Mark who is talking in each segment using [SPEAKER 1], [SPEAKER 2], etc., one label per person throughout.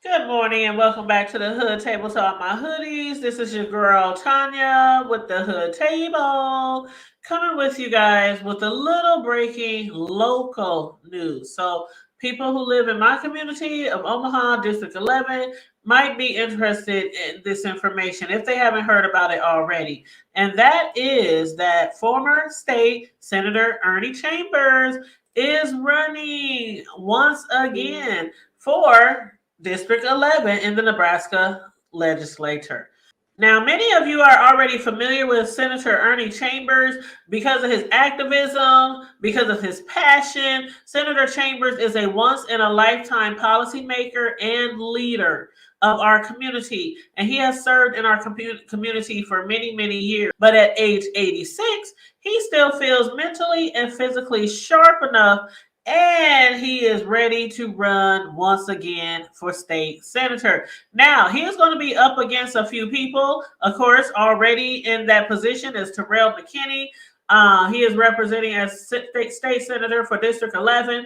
[SPEAKER 1] Good morning and welcome back to the Hood Table Talk My Hoodies. This is your girl Tanya with the Hood Table, coming with you guys with a little breaking local news. So, people who live in my community of Omaha, District 11, might be interested in this information if they haven't heard about it already. And that is that former state Senator Ernie Chambers is running once again for District 11 in the Nebraska legislature. Now, many of you are already familiar with Senator Ernie Chambers because of his activism, because of his passion. Senator Chambers is a once in a lifetime policymaker and leader of our community, and he has served in our community for many, many years. But at age 86, he still feels mentally and physically sharp enough, and he is ready to run once again for state senator. Now, he is going to be up against a few people. Of course, already in that position is Terrell McKinney. He is representing as state senator for District 11.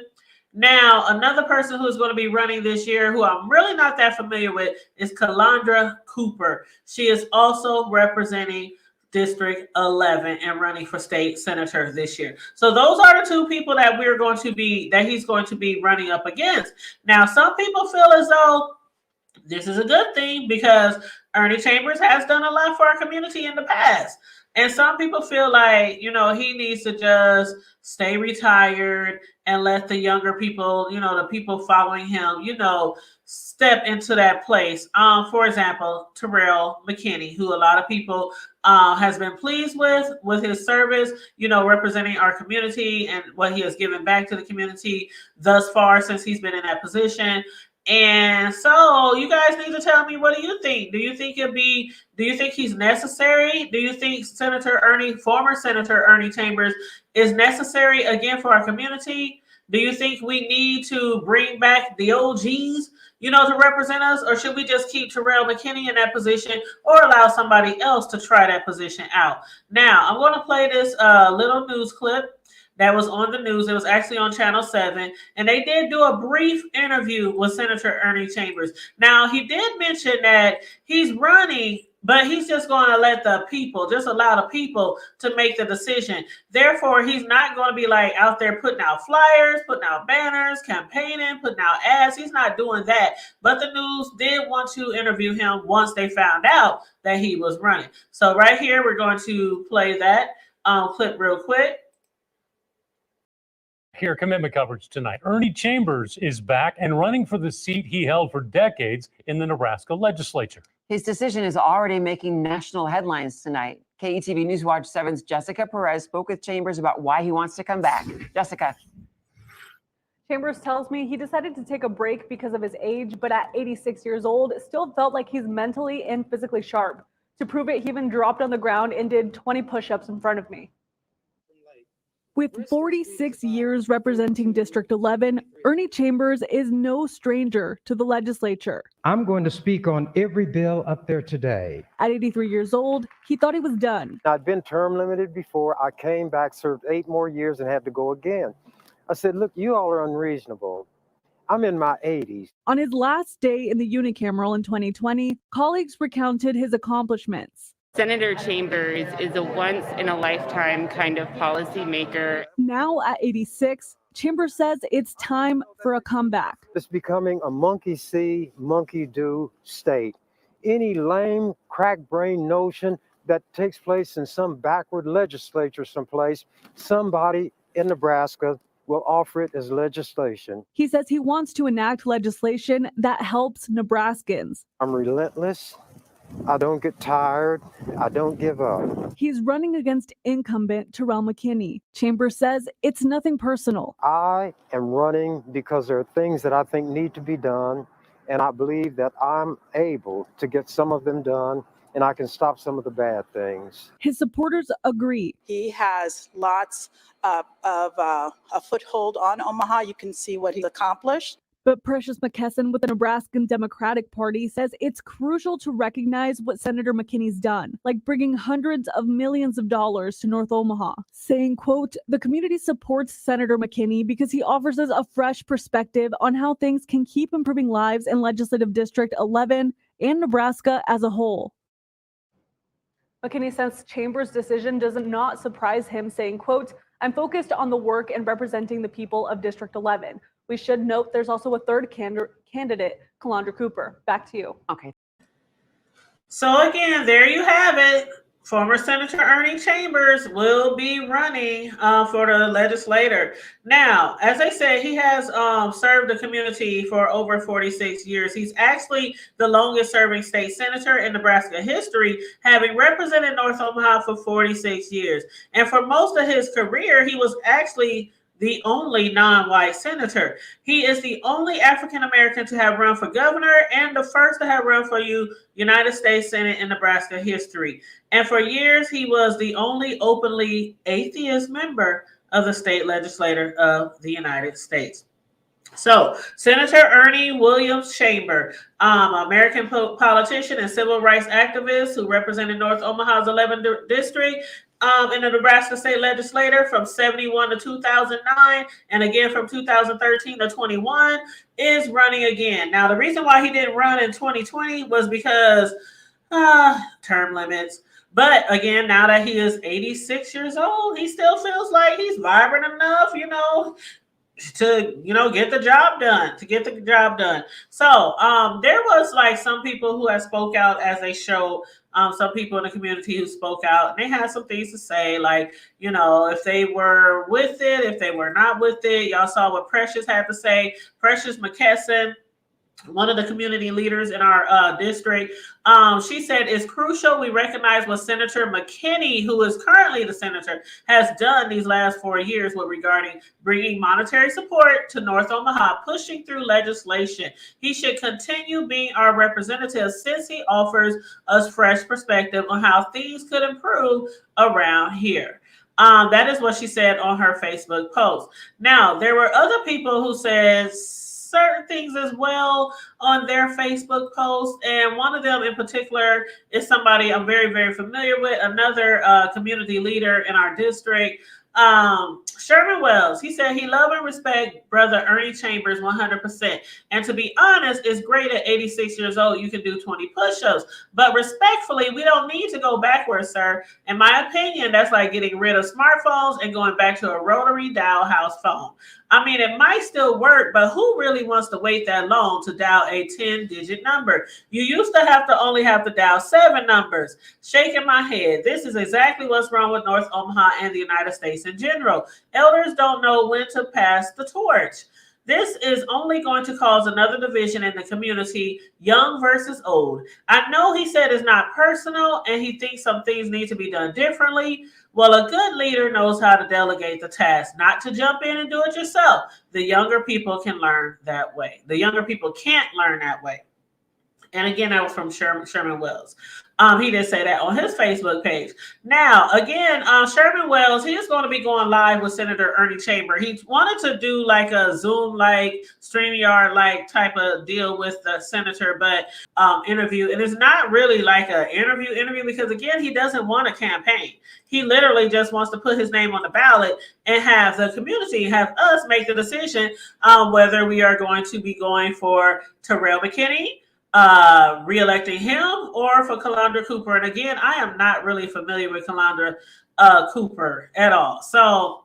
[SPEAKER 1] Now, another person who's going to be running this year, who I'm really not that familiar with, is Kalandra Cooper. She is also representing District 11 and running for state senator this year. So those are the two people that he's going to be running up against. Now, some people feel as though this is a good thing because Ernie Chambers has done a lot for our community in the past. And some people feel like, he needs to just stay retired and let the younger people, the people following him, step into that place. For example, Terrell McKinney, who a lot of people has been pleased with his service, representing our community and what he has given back to the community thus far since he's been in that position. And so you guys need to tell me, what do you think? Do you think he's necessary? Do you think former Senator Ernie Chambers is necessary again for our community? Do you think we need to bring back the OGs, to represent us? Or should we just keep Terrell McKinney in that position or allow somebody else to try that position out? Now, I'm going to play this little news clip that was on the news. It was actually on Channel 7, and they did do a brief interview with Senator Ernie Chambers. Now, he did mention that he's running, but he's just going to let allow the people to make the decision. Therefore, he's not going to be like out there putting out flyers, putting out banners, campaigning, putting out ads. He's not doing that. But the news did want to interview him once they found out that he was running. So right here, we're going to play that clip real quick.
[SPEAKER 2] Here, commitment coverage tonight. Ernie Chambers is back and running for the seat he held for decades in the Nebraska legislature.
[SPEAKER 3] His decision is already making national headlines tonight. KETV Newswatch 7's Jessica Perez spoke with Chambers about why he wants to come back. Jessica.
[SPEAKER 4] Chambers tells me he decided to take a break because of his age, but at 86 years old, still felt like he's mentally and physically sharp. To prove it, he even dropped on the ground and did 20 push-ups in front of me. With 46 years representing District 11, Ernie Chambers is no stranger to the legislature.
[SPEAKER 5] I'm going to speak on every bill up there today.
[SPEAKER 4] At 83 years old, he thought he was done.
[SPEAKER 6] I'd been term limited before. I came back, served 8 more years, and had to go again. I said, look, you all are unreasonable. I'm in my 80s.
[SPEAKER 4] On his last day in the unicameral in 2020, colleagues recounted his accomplishments.
[SPEAKER 7] Senator Chambers is a once-in-a-lifetime kind of policymaker.
[SPEAKER 4] Now at 86, Chambers says it's time for a comeback.
[SPEAKER 6] It's becoming a monkey see, monkey do state. Any lame, crack-brained notion that takes place in some backward legislature someplace, somebody in Nebraska will offer it as legislation.
[SPEAKER 4] He says he wants to enact legislation that helps Nebraskans.
[SPEAKER 6] I'm relentless. I don't get tired. I don't give up.
[SPEAKER 4] He's running against incumbent Terrell McKinney. Chambers says it's nothing personal.
[SPEAKER 6] I am running because there are things that I think need to be done, and I believe that I'm able to get some of them done, and I can stop some of the bad things.
[SPEAKER 4] His supporters agree.
[SPEAKER 8] He has lots of a foothold on Omaha. You can see what he's accomplished.
[SPEAKER 4] But Precious McKesson with the Nebraskan Democratic Party says it's crucial to recognize what Senator McKinney's done, like bringing hundreds of millions of dollars to North Omaha, saying, quote, "The community supports Senator McKinney because he offers us a fresh perspective on how things can keep improving lives in Legislative District 11 and Nebraska as a whole." McKinney says Chambers' decision does not surprise him, saying, quote, "I'm focused on the work and representing the people of District 11. We should note there's also a third candidate, Calandra Cooper." Back to you.
[SPEAKER 3] Okay.
[SPEAKER 1] So again, there you have it. Former Senator Ernie Chambers will be running for the legislature. Now, as I said, he has served the community for over 46 years. He's actually the longest serving state senator in Nebraska history, having represented North Omaha for 46 years. And for most of his career, he was actually the only non-white senator. He is the only African-American to have run for governor and the first to have run for United States Senate in Nebraska history. And for years, he was the only openly atheist member of the state legislature of the United States. So, Senator Ernie Williams Chamber, American politician and civil rights activist who represented North Omaha's 11th district, in the Nebraska State Legislature from 71 to 2009, and again from 2013 to 21, is running again. Now, the reason why he didn't run in 2020 was because term limits. But again, now that he is 86 years old, he still feels like he's vibrant enough, to get the job done. So there was like some people who have spoke out as they show. Some people in the community who spoke out, and they had some things to say, like, if they were with it, if they were not with it. Y'all saw what Precious had to say. Precious McKesson, one of the community leaders in our district, she said it's crucial we recognize what Senator McKinney, who is currently the senator, has done these last 4 years regarding bringing monetary support to North Omaha, pushing through legislation. He should continue being our representative since he offers us fresh perspective on how things could improve around here. That is what she said on her Facebook post. Now, there were other people who said certain things as well on their Facebook post, and one of them in particular is somebody I'm very, very familiar with, another community leader in our district, Sherman Wells. He said he love and respect brother Ernie Chambers 100%, and to be honest, it's great at 86 years old you can do 20 push-ups, but respectfully, we don't need to go backwards, sir. In my opinion, that's like getting rid of smartphones and going back to a rotary dial house phone. I mean, it might still work, but who really wants to wait that long to dial a 10-digit number? You used to only have to dial 7 numbers. Shaking my head. This is exactly what's wrong with North Omaha and the United States in general. Elders don't know when to pass the torch. This is only going to cause another division in the community, young versus old. I know he said it's not personal and he thinks some things need to be done differently. Well, a good leader knows how to delegate the task, not to jump in and do it yourself. The younger people can learn that way. The younger people can't learn that way. And again, that was from Sherman Wells. He did say that on his Facebook page. Now, again, Sherman Wells, he is going to be going live with Senator Ernie Chambers. He wanted to do like a Zoom-like, StreamYard-like type of deal with the senator, but interview. And it's not really like an interview because, again, he doesn't want a campaign. He literally just wants to put his name on the ballot and have the community, have us make the decision whether we are going to be going for Terrell McKinney, reelecting him, or for Calandra Cooper. And again, I am not really familiar with Calandra Cooper at all. So,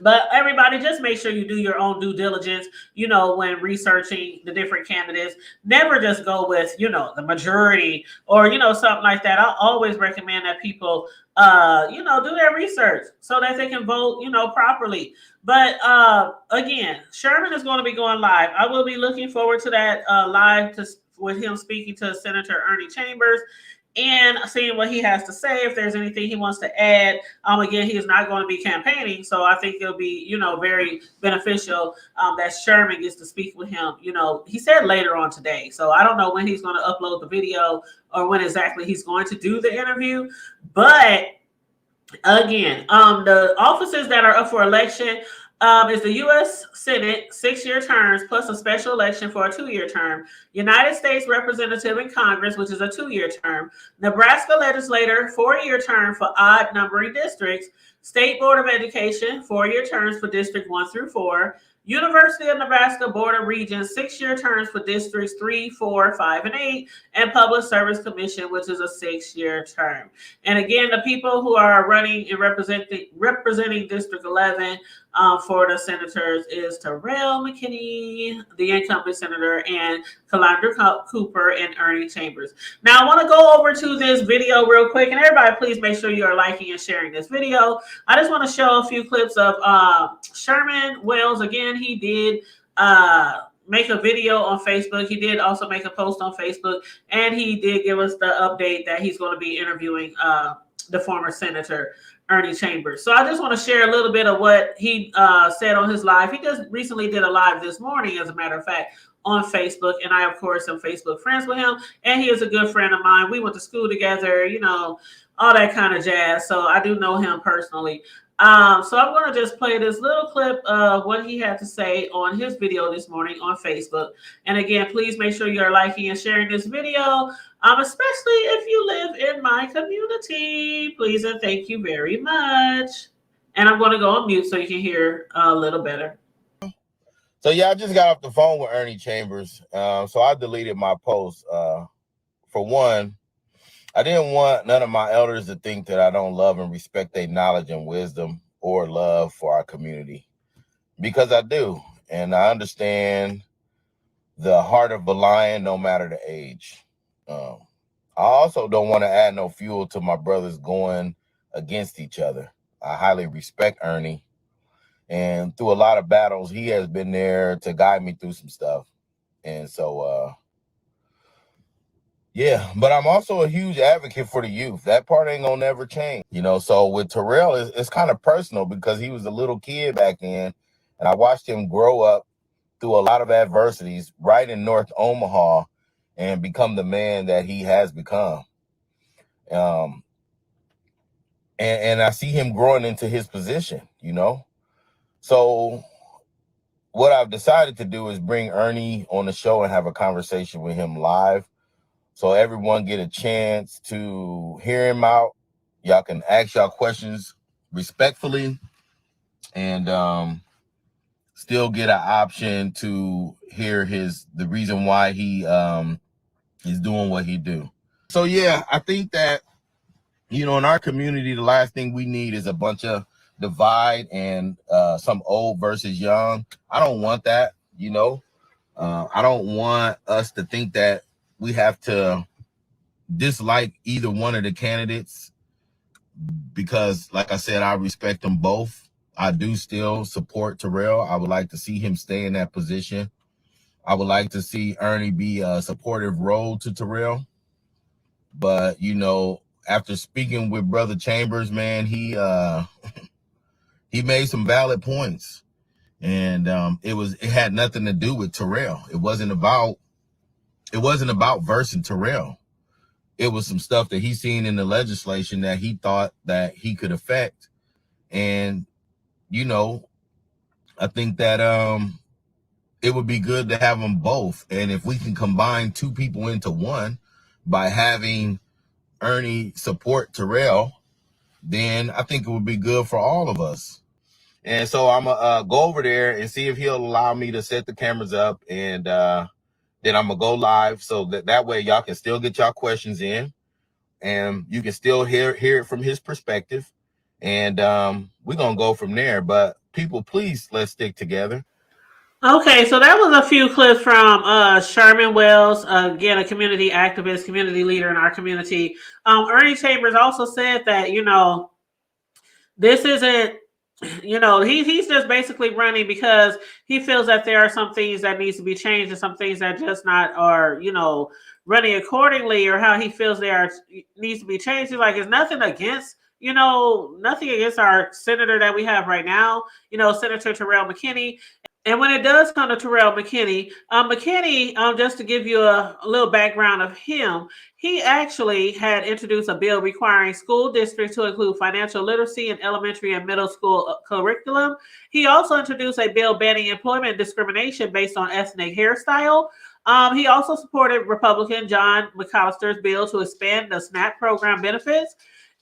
[SPEAKER 1] but everybody, just make sure you do your own due diligence, when researching the different candidates. Never just go with, the majority or, something like that. I always recommend that people, do their research so that they can vote, properly. But again, Sherman is going to be going live. I will be looking forward to that live with him speaking to Senator Ernie Chambers and seeing what he has to say, if there's anything he wants to add. Again, he is not going to be campaigning, so I think it'll be, very beneficial that Sherman gets to speak with him. He said later on today, so I don't know when he's going to upload the video or when exactly he's going to do the interview. But again, the offices that are up for election, is the U.S. Senate 6-year terms plus a special election for a 2-year term. United States Representative in Congress, which is a 2-year term. Nebraska legislator, 4-year term for odd numbering districts. State Board of Education, 4-year terms for District 1 through 4. University of Nebraska Board of Regents, 6-year terms for districts 3, 4, 5, and 8, and Public Service Commission, which is a 6-year term. And again, the people who are running and representing District 11 for the senators is Terrell McKinney, the incumbent senator, and Calandra Cooper and Ernie Chambers. Now, I want to go over to this video real quick, and everybody, please make sure you are liking and sharing this video. I just want to show a few clips of Sherman Wells. Again, he did make a video on Facebook. He did also make a post on Facebook, and he did give us the update that he's going to be interviewing the former senator, Ernie Chambers. So I just want to share a little bit of what he said on his live. He just recently did a live this morning, as a matter of fact, on Facebook. And I, of course, am Facebook friends with him. And he is a good friend of mine. We went to school together, you know, all that kind of jazz. So I do know him personally. So I'm going to just play this little clip of what he had to say on his video this morning on Facebook. And again, please make sure you're liking and sharing this video, especially if you live in my community. Please and thank you very much. And I'm going to go on mute so you can hear a little better.
[SPEAKER 8] So yeah, I just got off the phone with Ernie Chambers. So I deleted my post. For one, I didn't want none of my elders to think that I don't love and respect their knowledge and wisdom or love for our community, because I do. And I understand the heart of a lion, no matter the age. I also don't want to add no fuel to my brothers going against each other. I highly respect Ernie. And through a lot of battles, he has been there to guide me through some stuff. And so, yeah, but I'm also a huge advocate for the youth. That part ain't gonna never change, you know. So with Terrell, it's kind of personal because he was a little kid back then, and I watched him grow up through a lot of adversities right in North Omaha and become the man that he has become. And I see him growing into his position, you know. So what I've decided to do is bring Ernie on the show and have a conversation with him live, so everyone get a chance to hear him out. Y'all can ask y'all questions respectfully, and still get an option to hear the reason why he is doing what he do. So yeah, I think that, you know, in our community, the last thing we need is a bunch of divide and some old versus young. I don't want that, you know. I don't want us to think that we have to dislike either one of the candidates, because like I said, I respect them both. I do still support Terrell. I would like to see him stay in that position. I would like to see Ernie be a supportive role to Terrell. But, you know, after speaking with Brother Chambers, man, he made some valid points. And it had nothing to do with Terrell. It wasn't about versing Terrell. It was some stuff that he seen in the legislation that he thought that he could affect. And, you know, I think that it would be good to have them both. And if we can combine two people into one by having Ernie support Terrell, then I think it would be good for all of us. And so I'm gonna go over there and see if he'll allow me to set the cameras up, and then I'm gonna go live, so that way y'all can still get y'all questions in, and you can still hear it from his perspective, and we're gonna go from there. But people, please, let's stick together.
[SPEAKER 1] Okay, so that was a few clips from Sherman Wells, again, a community activist, community leader in our community. Ernie Chambers also said that, you know, this isn't, you know, he's just basically running because he feels that there are some things that needs to be changed and some things that just not are, you know, running accordingly, or how he feels needs to be changed. He's like, it's nothing against, you know, nothing against our senator that we have right now, you know, Senator Terrell McKinney. And when it does come to Terrell McKinney, just to give you a little background of him, he actually had introduced a bill requiring school districts to include financial literacy in elementary and middle school curriculum. He also introduced a bill banning employment discrimination based on ethnic hairstyle. He also supported Republican John McAllister's bill to expand the SNAP program benefits.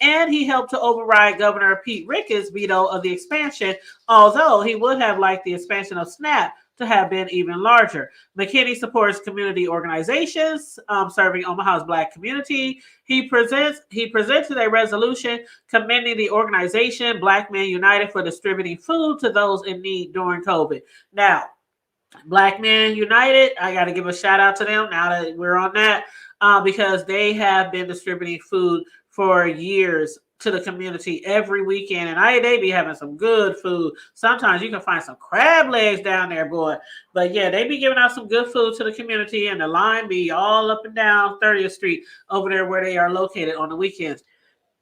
[SPEAKER 1] And he helped to override Governor Pete Ricketts' veto of the expansion, although he would have liked the expansion of SNAP to have been even larger. McKinney supports community organizations serving Omaha's Black community. He presented a resolution commending the organization Black Men United for distributing food to those in need during COVID. Now, Black Men United, I got to give a shout out to them now that we're on that, because they have been distributing food for years to the community every weekend, and they be having some good food. Sometimes you can find some crab legs down there, boy. But yeah, they be giving out some good food to the community, and the line be all up and down 30th Street over there where they are located on the weekends.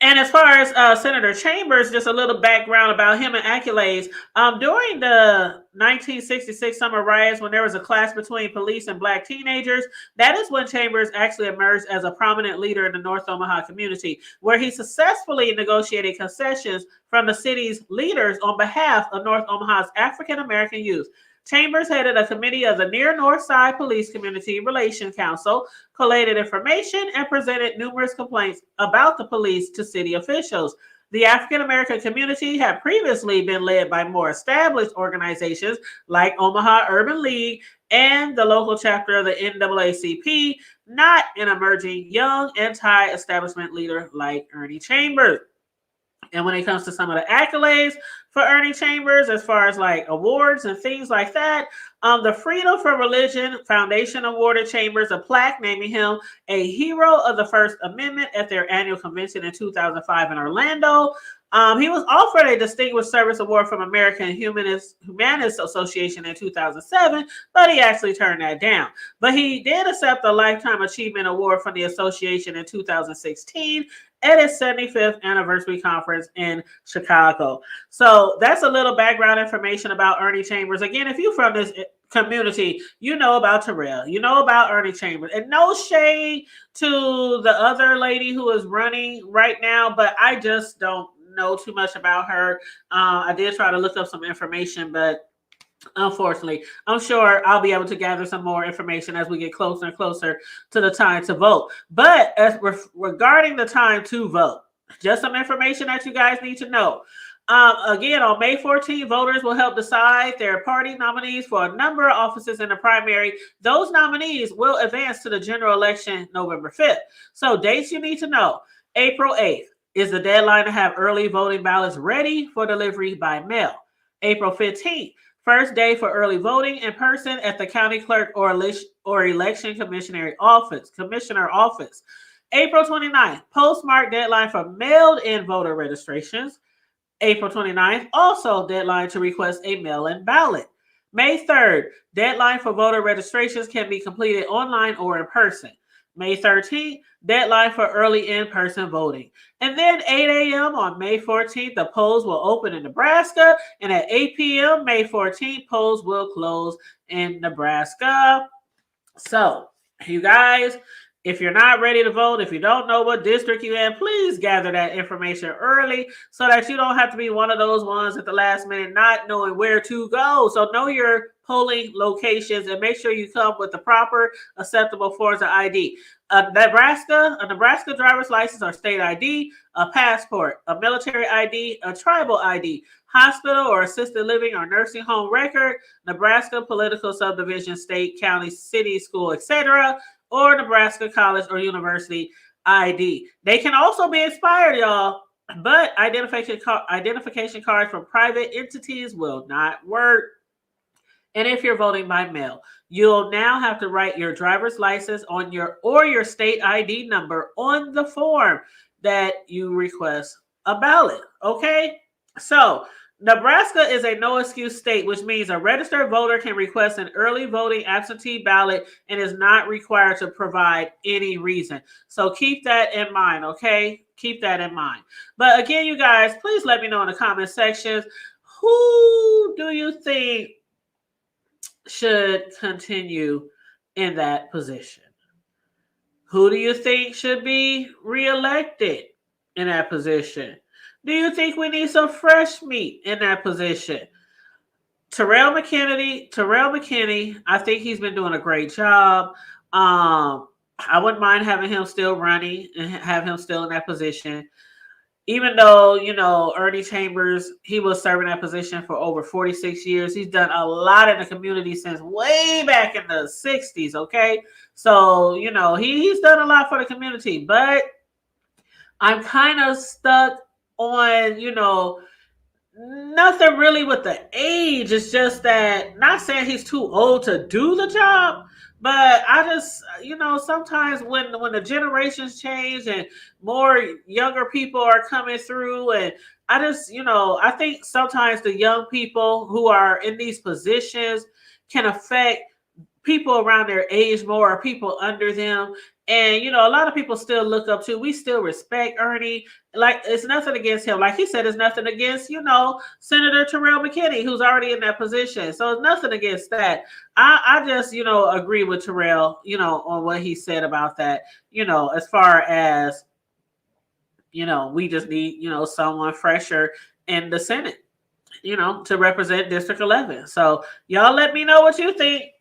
[SPEAKER 1] And as far as Senator Chambers, just a little background about him and accolades. During the 1966 summer riots, when there was a clash between police and Black teenagers, that is when Chambers actually emerged as a prominent leader in the North Omaha community, where he successfully negotiated concessions from the city's leaders on behalf of North Omaha's African American youth. Chambers headed a committee of the Near North Side Police Community Relations Council, collated information, and presented numerous complaints about the police to city officials. The African American community had previously been led by more established organizations like Omaha Urban League and the local chapter of the NAACP, not an emerging young anti-establishment leader like Ernie Chambers. And when it comes to some of the accolades for Ernie Chambers, as far as like awards and things like that, the Freedom from Religion Foundation awarded Chambers a plaque naming him a hero of the First Amendment at their annual convention in 2005 in Orlando. He was offered a Distinguished Service Award from American Humanist Association in 2007, but he actually turned that down. But he did accept a Lifetime Achievement Award from the association in 2016 at its 75th anniversary conference in Chicago. So that's a little background information about Ernie Chambers. Again, if you're from this community, you know about Terrell, you know about Ernie Chambers, and no shade to the other lady who is running right now, but I just don't know too much about her. I did try to look up some information, but unfortunately, I'm sure I'll be able to gather some more information as we get closer and closer to the time to vote. But as regarding the time to vote, just some information that you guys need to know. Again, on May 14, voters will help decide their party nominees for a number of offices in the primary. Those nominees will advance to the general election November 5th. So dates you need to know. April 8th is the deadline to have early voting ballots ready for delivery by mail. April 15th, first day for early voting in person at the county clerk or election commissioner office. April 29th, postmark deadline for mailed-in voter registrations. April 29th, also deadline to request a mail-in ballot. May 3rd, deadline for voter registrations can be completed online or in person. May 13th, deadline for early in-person voting. And then 8 a.m. on May 14th, the polls will open in Nebraska. And at 8 p.m. May 14th, polls will close in Nebraska. So, you guys, if you're not ready to vote, if you don't know what district you're in, please gather that information early so that you don't have to be one of those ones at the last minute not knowing where to go. So know your polling locations and make sure you come with the proper acceptable forms of ID. A Nebraska driver's license or state ID, a passport, a military ID, a tribal ID, hospital or assisted living or nursing home record, Nebraska political subdivision, state, county, city, school, etc., or Nebraska college or university ID. They can also be expired, y'all, but identification cards from private entities will not work. And if you're voting by mail, you'll now have to write your driver's license on your state ID number on the form that you request a ballot. Okay, so Nebraska is a no-excuse state, which means a registered voter can request an early voting absentee ballot and is not required to provide any reason. So keep that in mind, okay? Keep that in mind. But again, you guys, please let me know in the comment sections, who do you think should continue in that position? Who do you think should be reelected in that position? Do you think we need some fresh meat in that position? Terrell McKinney, I think he's been doing a great job. I wouldn't mind having him still running and have him still in that position. Even though, Ernie Chambers, he was serving that position for over 46 years. He's done a lot in the community since way back in the 60s, okay? So, he's done a lot for the community. But I'm kind of stuck on, nothing really with the age. It's just that, not saying he's too old to do the job, but I just, sometimes when the generations change and more younger people are coming through, and I just, I think sometimes the young people who are in these positions can affect people around their age more, or people under them. And, a lot of people still look up to, we still respect Ernie. Like, it's nothing against him. Like he said, it's nothing against, Senator Terrell McKinney, who's already in that position. So it's nothing against that. I just, agree with Terrell, on what he said about that, as far as, we just need, someone fresher in the Senate, to represent District 11. So y'all let me know what you think.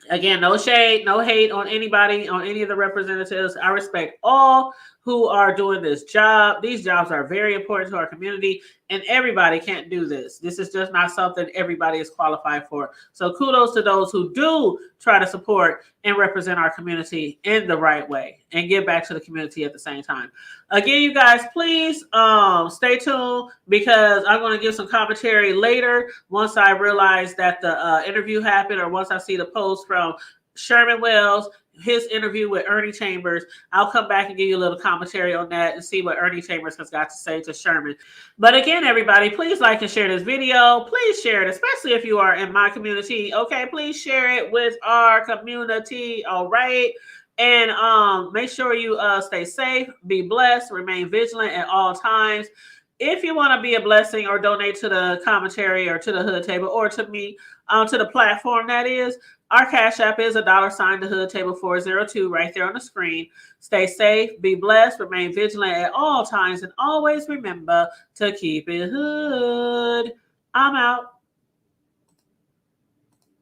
[SPEAKER 1] Again, no shade, no hate on anybody, on any of the representatives. I respect all who are doing this job. These jobs are very important to our community, and everybody can't do this. This is just not something everybody is qualified for. So kudos to those who do try to support and represent our community in the right way and give back to the community at the same time. Again, you guys, please stay tuned, because I'm going to give some commentary later once I realize that the interview happened, or once I see the post from Sherman Wells, his interview with Ernie Chambers. I'll come back and give you a little commentary on that and see what Ernie Chambers has got to say to Sherman. But again, everybody, please like and share this video. Please share it, especially if you are in my community. Okay, please share it with our community. All right. And make sure you stay safe, be blessed, remain vigilant at all times. If you want to be a blessing or donate to the commentary or to the Hood Table or to me, to the platform, that is, our Cash App is $, the Hood Table 402 right there on the screen. Stay safe, be blessed, remain vigilant at all times, and always remember to keep it hood. I'm out.